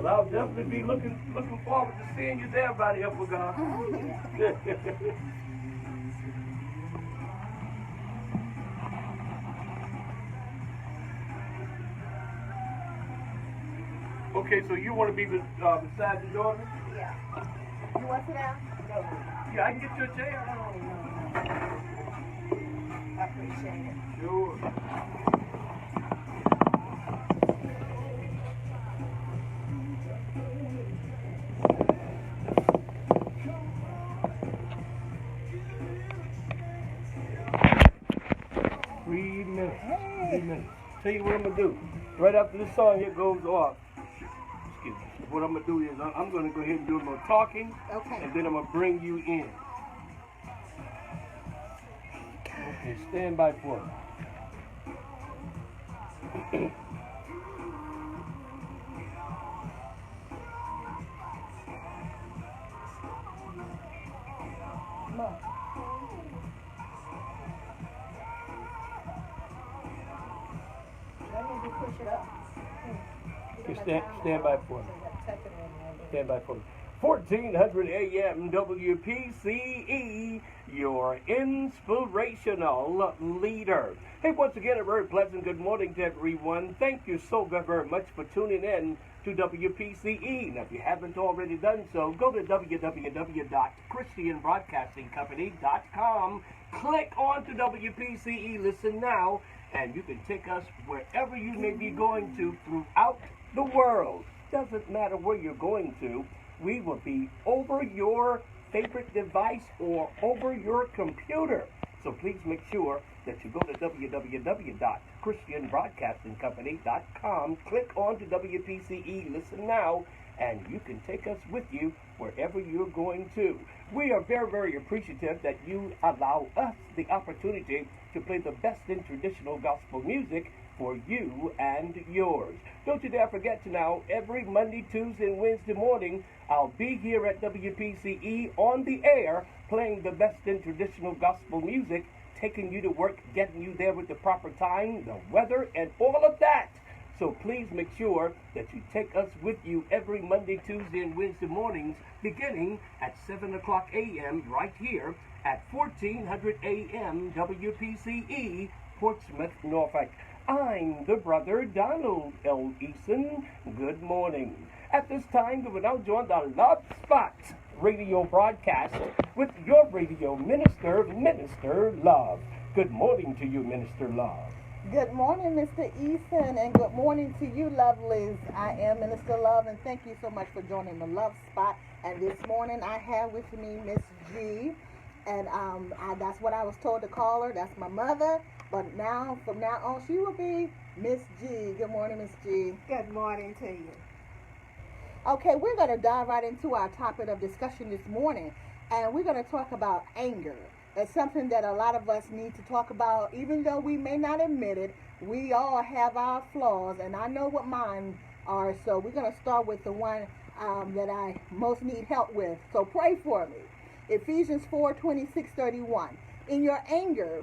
But I'll definitely be looking forward to seeing you there by the help of God. Okay, so you want to be beside your daughter? Yeah. You want to sit down? No. Yeah, I can get you a chair. I appreciate it. Sure. Three minutes. Tell you what I'm going to do. Right after this song here goes off, excuse me, what I'm going to do is I'm going to go ahead and do a little talking. Okay. And then I'm going to bring you in. Okay, stand by for me. Come on. Let me just push it up. Okay, stand by for me. Stand by for me. 1400 AM WPCE, your inspirational leader. Hey, once again, a very pleasant good morning to everyone. Thank you so very much for tuning in to WPCE. Now, if you haven't already done so, go to www.christianbroadcastingcompany.com. Click on to WPCE, listen now, and you can take us wherever you may be going to throughout the world. Doesn't matter where you're going to. We will be over your favorite device or over your computer. So please make sure that you go to www.christianbroadcastingcompany.com, click on to WPCE, listen now, and you can take us with you wherever you're going to. We are very, very appreciative that you allow us the opportunity to play the best in traditional gospel music for you and yours. Don't you dare forget to now, every Monday, Tuesday, and Wednesday morning, I'll be here at WPCE on the air playing the best in traditional gospel music, taking you to work, getting you there with the proper time, the weather, and all of that. So please make sure that you take us with you every Monday, Tuesday, and Wednesday mornings, beginning at 7 o'clock a.m. right here at 1400 a.m. WPCE, Portsmouth, Norfolk. I'm the brother Donald L. Eason. Good morning. At this time, we will now join the Love Spot radio broadcast with your radio minister, Minister Love. Good morning to you, Minister Love. Good morning, Mr. Eason, and good morning to you, lovelies. I am Minister Love, and thank you so much for joining the Love Spot. And this morning, I have with me Miss G, and that's what I was told to call her. That's my mother. But now, from now on, she will be Miss G. Good morning, Miss G. Good morning to you. Okay, we're going to dive right into our topic of discussion this morning, and we're going to talk about anger. It's something that a lot of us need to talk about, even though we may not admit it. We all have our flaws, and I know what mine are, so we're going to start with the one that I most need help with. So pray for me. Ephesians 4:26-31. In your anger,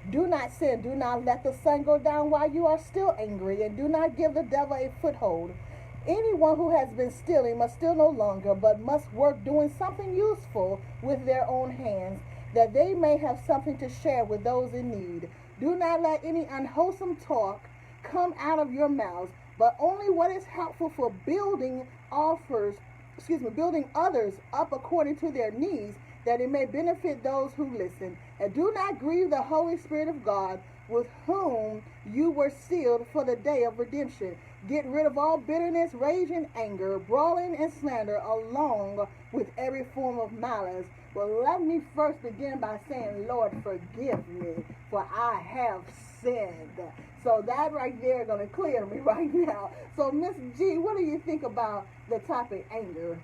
do not sin. Do not let the sun go down while you are still angry, and do not give the devil a foothold. Anyone who has been stealing must steal no longer, but must work doing something useful with their own hands, that they may have something to share with those in need. Do not let any unwholesome talk come out of your mouths, but only what is helpful for building others up according to their needs, that it may benefit those who listen. And do not grieve the Holy Spirit of God, with whom you were sealed for the day of redemption. Get rid of all bitterness, rage, and anger, brawling and slander, along with every form of malice. Well, let me first begin by saying, Lord, forgive me, for I have sinned. So that right there is going to clear me right now. So, Miss G, what do you think about the topic anger?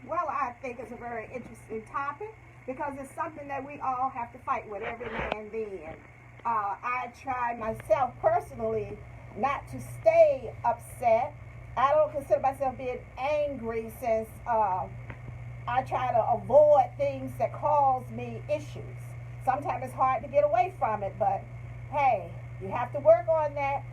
Well, I think it's a very interesting topic because it's something that we all have to fight with every now and then. I try myself personally not to stay upset. I don't consider myself being angry since I try to avoid things that cause me issues. Sometimes it's hard to get away from it, but hey, you have to work on that.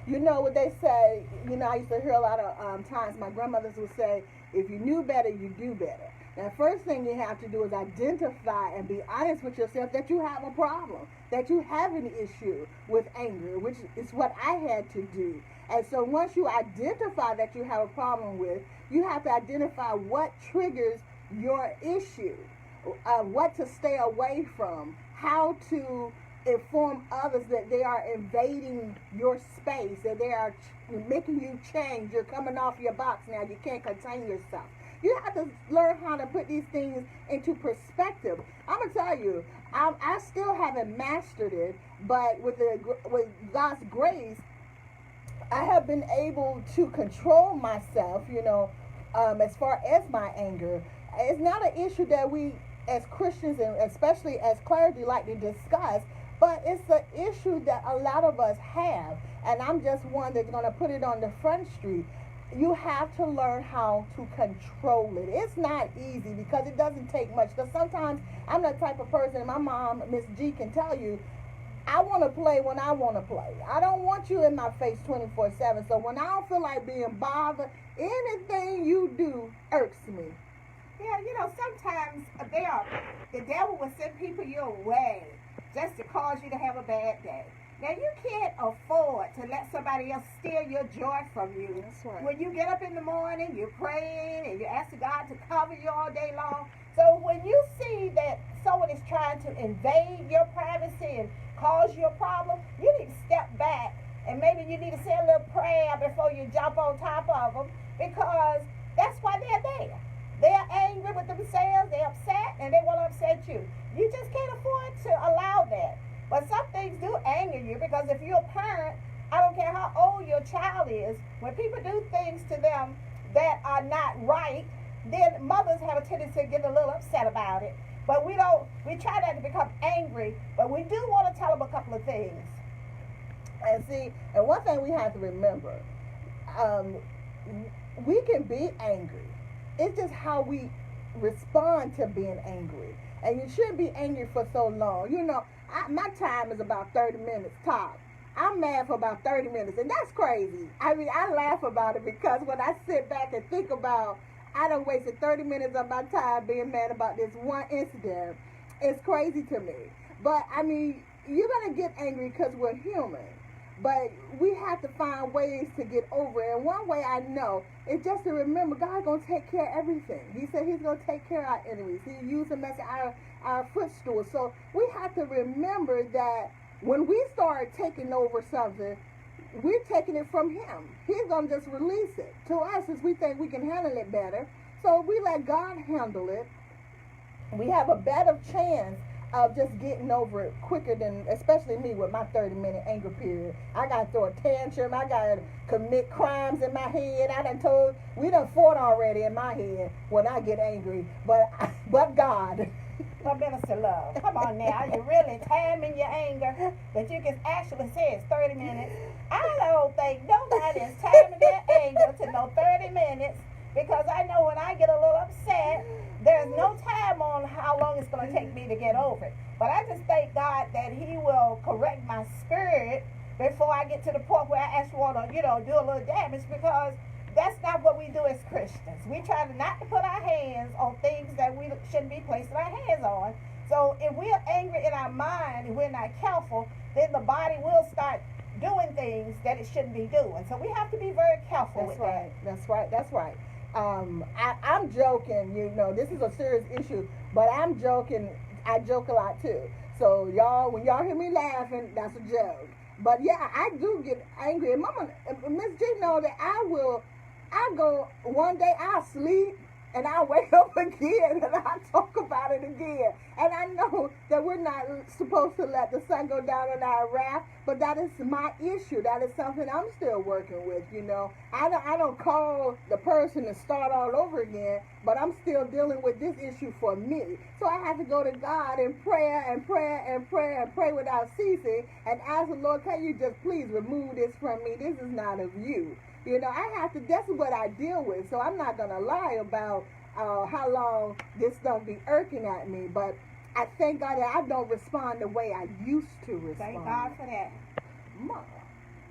You know what they say, I used to hear a lot of times my grandmothers would say, if you knew better, you do better. Now, first thing you have to do is identify and be honest with yourself that you have a problem, that you have an issue with anger, which is what I had to do. And so once you identify that you have a problem with, you have to identify what triggers your issue, what to stay away from, how to inform others that they are invading your space, that they are making you change. You're coming off your box now. You can't contain yourself. You have to learn how to put these things into perspective. I'm going to tell you, I still haven't mastered it, but with God's grace, I have been able to control myself, as far as my anger. It's not an issue that we as Christians and especially as clergy like to discuss, but it's an issue that a lot of us have, and I'm just one that's going to put it on the front street. You have to learn how to control it. It's not easy because it doesn't take much. Because sometimes I'm the type of person, and my mom, Miss G, can tell you, I want to play when I want to play. I don't want you in my face 24/7. So when I don't feel like being bothered, anything you do irks me. Yeah, sometimes the devil will send people your way just to cause you to have a bad day. Now, you can't afford to let somebody else steal your joy from you. That's right. When you get up in the morning, you're praying and you're asking God to cover you all day long. So when you see that someone is trying to invade your privacy and cause you a problem, you need to step back and maybe you need to say a little prayer before you jump on top of them, because that's why they're there. They're angry with themselves, they're upset, and they want to upset you. You just can't afford to allow that. But some things do anger you, because if you're a parent, I don't care how old your child is, when people do things to them that are not right, then mothers have a tendency to get a little upset about it. But we try not to become angry, but we do want to tell them a couple of things. And one thing we have to remember, we can be angry. It's just how we respond to being angry. And you shouldn't be angry for so long. My time is about 30 minutes top. I'm mad for about 30 minutes, and that's crazy. I mean, I laugh about it because when I sit back and think about, I done wasted 30 minutes of my time being mad about this one incident. It's crazy to me. But, I mean, you're going to get angry because we're human. But we have to find ways to get over it. And one way I know is just to remember God's going to take care of everything. He said he's going to take care of our enemies. He used them as our footstool. So we have to remember that when we start taking over something, we're taking it from him. He's going to just release it to us as we think we can handle it better. So if we let God handle it, we have a better chance of just getting over it quicker than, especially me with my 30-minute anger period. I got to throw a tantrum. I got to commit crimes in my head. We done fought already in my head when I get angry. But God. But Minister Love, come on now. Are you really timing your anger that you can actually say it's 30 minutes? I don't think nobody is timing their anger to no 30 minutes, because I know when I get a little upset, there's no time on how long it's going to take me to get over it. But I just thank God that he will correct my spirit before I get to the point where I actually want to, do a little damage, because that's not what we do as Christians. We try not to put our hands on things that we shouldn't be placing our hands on. So if we're angry in our mind and we're not careful, then the body will start doing things that it shouldn't be doing. So we have to be very careful with that. That's right. I'm joking, this is a serious issue, but I'm joking. I joke a lot too. So when y'all hear me laughing, that's a joke. But yeah, I do get angry. And Mama, Miss G know that I go one day, I'll sleep, and I'll wake up again, and I'll talk about it again. And I know that we're not supposed to let the sun go down on our wrath, but that is my issue. That is something I'm still working with, I don't call the person to start all over again, but I'm still dealing with this issue for me. So I have to go to God in prayer and pray without ceasing, and ask the Lord, can you just please remove this from me? This is not of you. That's what I deal with. So I'm not going to lie about how long this don't be irking at me. But I thank God that I don't respond the way I used to respond. Thank God for that.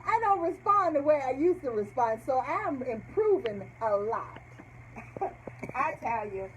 I don't respond the way I used to respond, so I'm improving a lot. I tell you,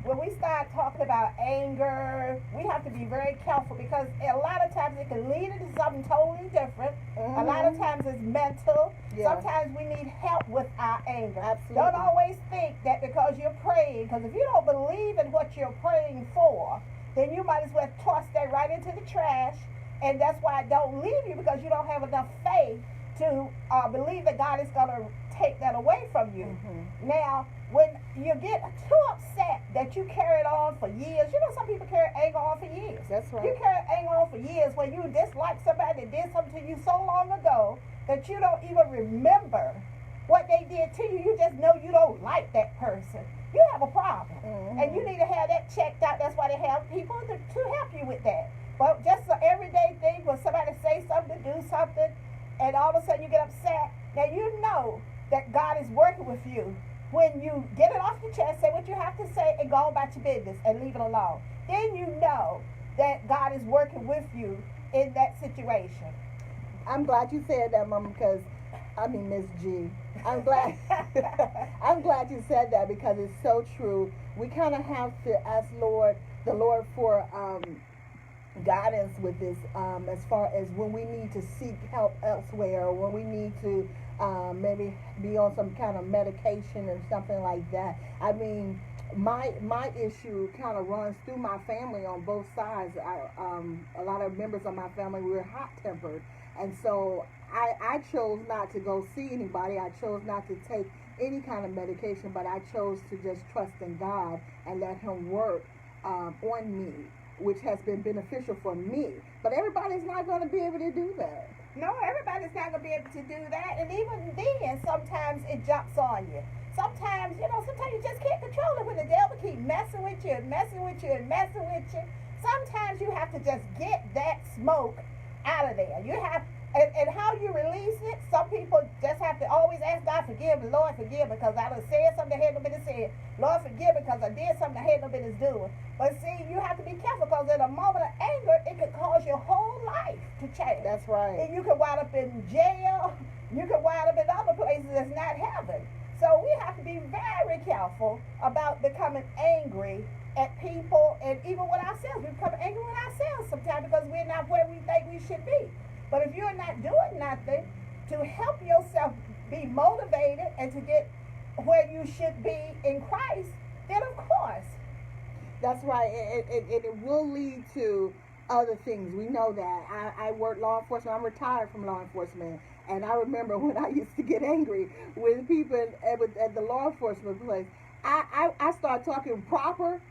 when we start talking about anger, we have to be very careful because a lot of times it can lead into something totally different. Mm-hmm. A lot of times it's mental. Yeah. Sometimes we need help with our anger. Absolutely. Don't always think that because you're praying, because if you don't believe in what you're praying for, then you might as well toss that right into the trash. And that's why I don't leave you, because you don't have enough faith to believe that God is going to take that away from you. Mm-hmm. Now, when you get too upset that you carry it on for years, some people carry anger on for years. That's right. You carry anger on for years when you dislike somebody that did something to you so long ago that you don't even remember what they did to you. You just know you don't like that person. You have a problem. Mm-hmm. And you need to have that checked out. That's why they have people to help you with that. But just an everyday thing when somebody say something, do something, and all of a sudden you get upset, now you know that God is working with you. When you get it off your chest, say what you have to say, and go about your business and leave it alone. Then you know that God is working with you in that situation. I'm glad you said that, Mama, because Miss G. I'm glad. I'm glad you said that because it's so true. We kind of have to ask the Lord for guidance with this, as far as when we need to seek help elsewhere, or when we need to maybe be on some kind of medication or something like that. I mean, my issue kind of runs through my family on both sides. A lot of members of my family were hot-tempered, and so I chose not to go see anybody. I chose not to take any kind of medication, but I chose to just trust in God and let Him work on me, which has been beneficial for me. But everybody's not going to be able to do that. No, everybody's not going to be able to do that. And even then, sometimes it jumps on you. Sometimes you just can't control it when the devil keep messing with you and messing with you and messing with you. Sometimes you have to just get that smoke out of there. You have, and how you release it, some people just have to always ask God, forgive me, Lord, forgive me, because I done said something I had no business saying. Lord, forgive me, because I did something I had no business doing. But see, you have to be careful, because in a moment of anger, it could cause your whole life to change. That's right. And you can wind up in jail. You can wind up in other places that's not heaven. So we have to be very careful about becoming angry at people and even with ourselves. We become angry with ourselves sometimes because we're not where we think we should be. But if you're not doing nothing to help yourself be motivated and to get where you should be in Christ, then of course. That's right. It will lead to other things. We know that. I work law enforcement. I'm retired from law enforcement. And I remember when I used to get angry with people at the law enforcement place, I started talking proper.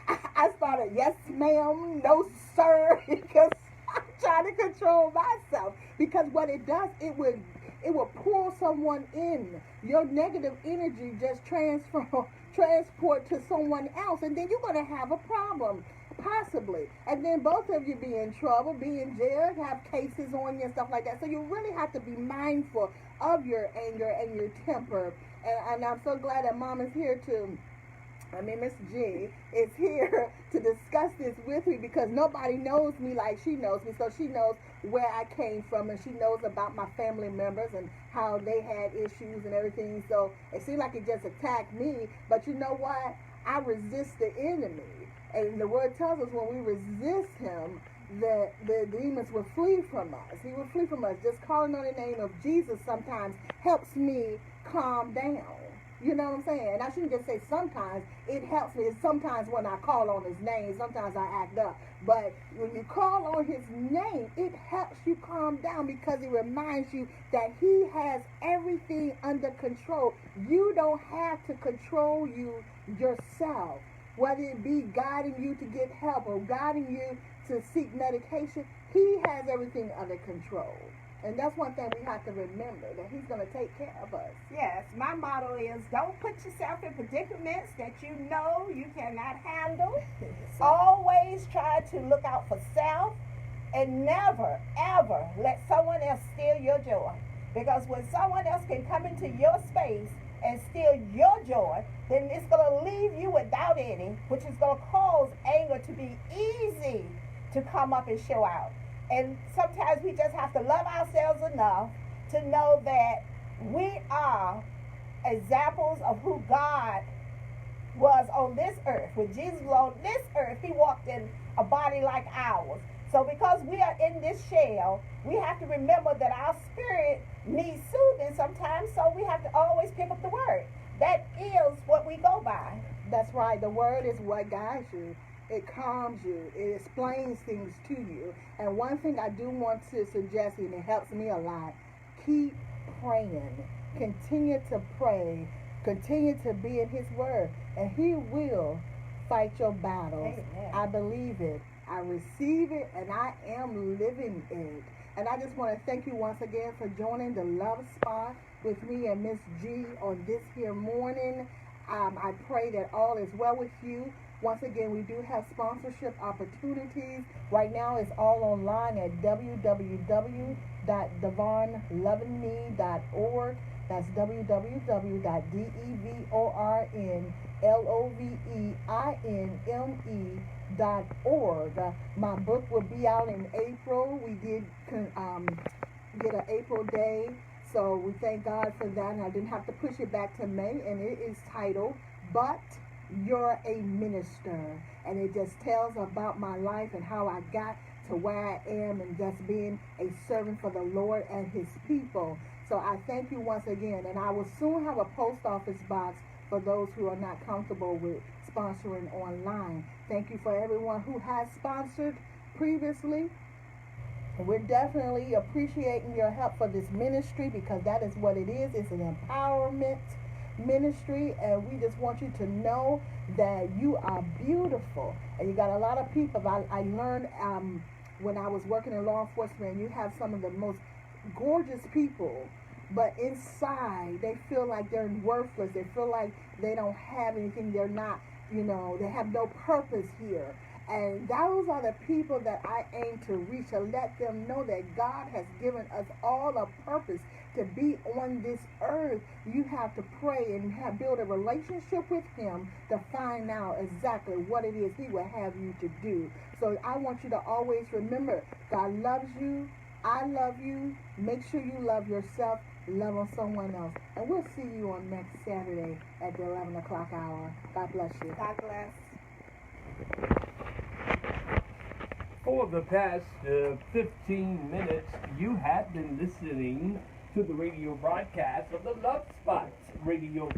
I started, yes, ma'am, no, sir, because I'm trying to control myself. Because what it does, it will pull someone in. Your negative energy just transport to someone else, and then you're going to have a problem, possibly. And then both of you be in trouble, be in jail, have cases on you and stuff like that. So you really have to be mindful of your anger and your temper. And I'm so glad that Mom is here Miss G is here to discuss this with me, because nobody knows me like she knows me. So she knows where I came from, and she knows about my family members and how they had issues and everything. So it seemed like it just attacked me. But you know what? I resist the enemy. And the word tells us when we resist him, that the demons will flee from us. He will flee from us. Just calling on the name of Jesus sometimes helps me calm down. You know what I'm saying? And I shouldn't just say sometimes. It helps me. Sometimes when I call on his name, sometimes I act up. But when you call on his name, it helps you calm down, because it reminds you that he has everything under control. You don't have to control you yourself. Whether it be guiding you to get help or guiding you to seek medication, he has everything under control. And that's one thing we have to remember, that he's going to take care of us. Yes, my motto is don't put yourself in predicaments that you know you cannot handle. Always try to look out for self, and never, ever let someone else steal your joy. Because when someone else can come into your space and steal your joy, then it's going to leave you without any, which is going to cause anger to be easy to come up and show out. And sometimes we just have to love ourselves enough to know that we are examples of who God was on this earth. When Jesus was on this earth, he walked in a body like ours. So because we are in this shell, we have to remember that our spirit needs soothing sometimes, so we have to always pick up the word. That is what we go by. That's right. The word is what guides you. It calms you. It explains things to you. And one thing I do want to suggest, and it helps me a lot, keep praying. Continue to pray. Continue to be in his word. And he will fight your battles. Amen. I believe it. I receive it, and I am living it. And I just want to thank you once again for joining the Love Spot with me and Miss G on this here morning. I pray that all is well with you. Once again, we do have sponsorship opportunities. Right now, it's all online at www.devonlovingme.org. That's www.devonlovingme.org. My book will be out in April. We did get an April day, so we thank God for that. And I didn't have to push it back to May, and it is titled "But You're a Minister," and it just tells about my life and how I got to where I am and just being a servant for the Lord and his people. So I thank you once again, and I will soon have a post office box for those who are not comfortable with sponsoring online. Thank you for everyone who has sponsored previously. We're definitely appreciating your help for this ministry, because that is what it is. It's an empowerment ministry, and we just want you to know that you are beautiful. And you got a lot of people. I learned when I was working in law enforcement, you have some of the most gorgeous people, but inside they feel like they're worthless. They feel like they don't have anything. They're not, they have no purpose here. And those are the people that I aim to reach, to let them know that God has given us all a purpose to be on this earth. You have to pray and build a relationship with him to find out exactly what it is he will have you to do. So I want you to always remember, God loves you. I love you. Make sure you love yourself. Love on someone else. And we'll see you on next Saturday at the 11 o'clock hour. God bless you. God bless. For the past 15 minutes, you have been listening to the radio broadcast of the Love Spots radio